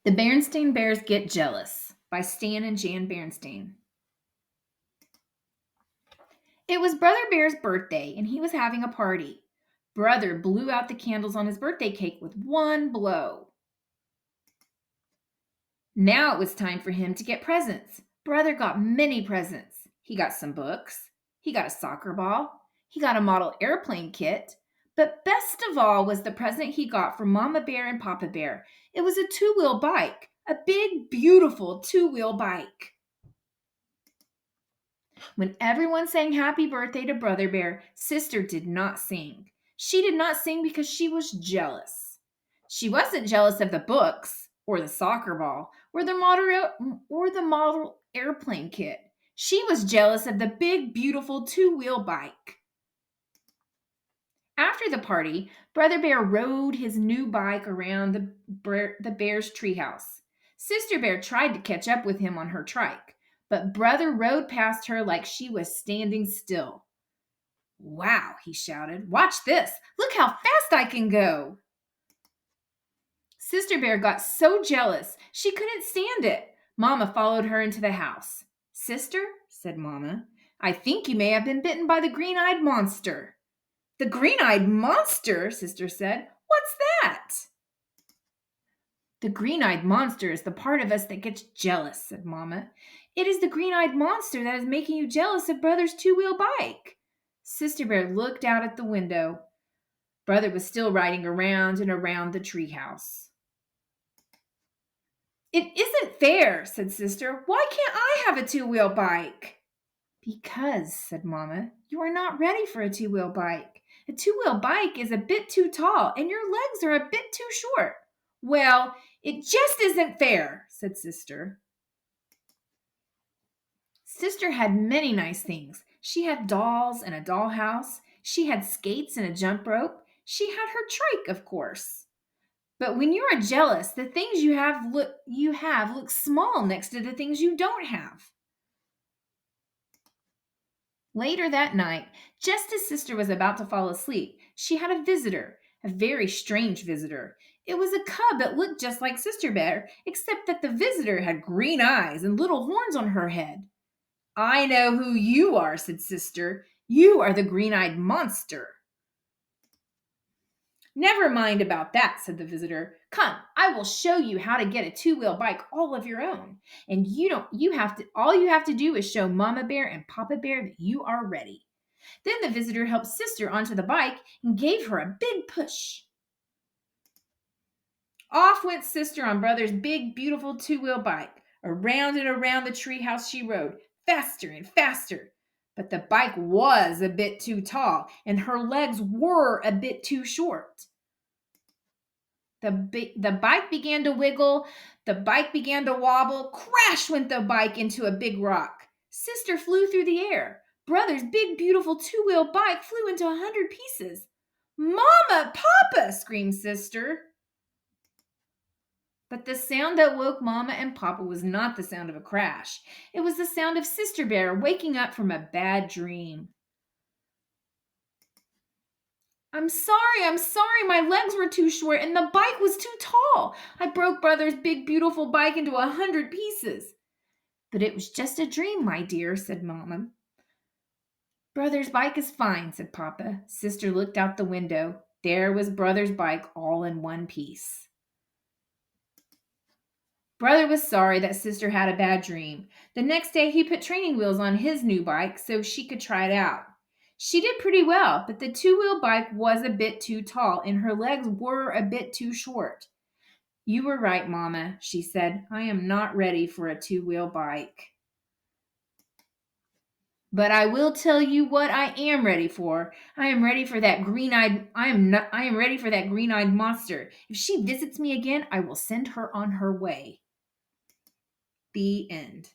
The Berenstain Bears Get Jealous by Stan and Jan Berenstain. It was Brother Bear's birthday, and he was having a party. Brother blew out the candles on his birthday cake with one blow. Now it was time for him to get presents. Brother got many presents. He got some books. He got a soccer ball. He got a model airplane kit. But best of all was the present he got from Mama Bear and Papa Bear. It was a two-wheel bike, a big, beautiful two-wheel bike. When everyone sang happy birthday to Brother Bear, Sister did not sing. She did not sing because she was jealous. She wasn't jealous of the books or the soccer ball or the model airplane kit. She was jealous of the big, beautiful two-wheel bike. After the party, Brother Bear rode his new bike around the bear's treehouse. Sister Bear tried to catch up with him on her trike, but Brother rode past her like she was standing still. "Wow," he shouted. "Watch this. Look how fast I can go." Sister Bear got so jealous she couldn't stand it. Mama followed her into the house. "Sister," said Mama, "I think you may have been bitten by the green-eyed monster." "The green-eyed monster?" Sister said. "What's that?" "The green-eyed monster is the part of us that gets jealous," said Mama. "It is the green-eyed monster that is making you jealous of Brother's two-wheel bike." Sister Bear looked out at the window. Brother was still riding around and around the treehouse. "It isn't fair," said Sister. "Why can't I have a two-wheel bike?" "Because," said Mama, "you are not ready for a two-wheel bike. A two-wheel bike is a bit too tall, and your legs are a bit too short." "Well, it just isn't fair," said Sister. Sister had many nice things. She had dolls and a dollhouse. She had skates and a jump rope. She had her trike, of course. But when you are jealous, the things you have look small next to the things you don't have. Later that night, just as Sister was about to fall asleep, she had a visitor, a very strange visitor. It was a cub that looked just like Sister Bear, except that the visitor had green eyes and little horns on her head. "I know who you are," said Sister. "You are the green-eyed monster." "Never mind about that," said the visitor. "Come, I will show you how to get a two-wheel bike all of your own. And all you have to do is show Mama Bear and Papa Bear that you are ready." Then the visitor helped Sister onto the bike and gave her a big push. Off went Sister on Brother's big, beautiful two-wheel bike. Around and around the treehouse she rode, faster and faster. But the bike was a bit too tall, and her legs were a bit too short. The bike began to wiggle. The bike began to wobble. Crash went the bike into a big rock. Sister flew through the air. Brother's big, beautiful two-wheel bike flew into 100 pieces. "Mama, Papa!" screamed Sister. But the sound that woke Mama and Papa was not the sound of a crash. It was the sound of Sister Bear waking up from a bad dream. I'm sorry, my legs were too short and the bike was too tall. I broke Brother's big, beautiful bike into 100 pieces." "But it was just a dream, my dear," said Mama. "Brother's bike is fine," said Papa. Sister looked out the window. There was Brother's bike all in one piece. Brother was sorry that Sister had a bad dream. The next day he put training wheels on his new bike so she could try it out. She did pretty well, but the two-wheel bike was a bit too tall and her legs were a bit too short. "You were right, Mama," she said. "I am not ready for a two-wheel bike. But I will tell you what I am ready for. I am ready for that green-eyed monster. If she visits me again, I will send her on her way." The end.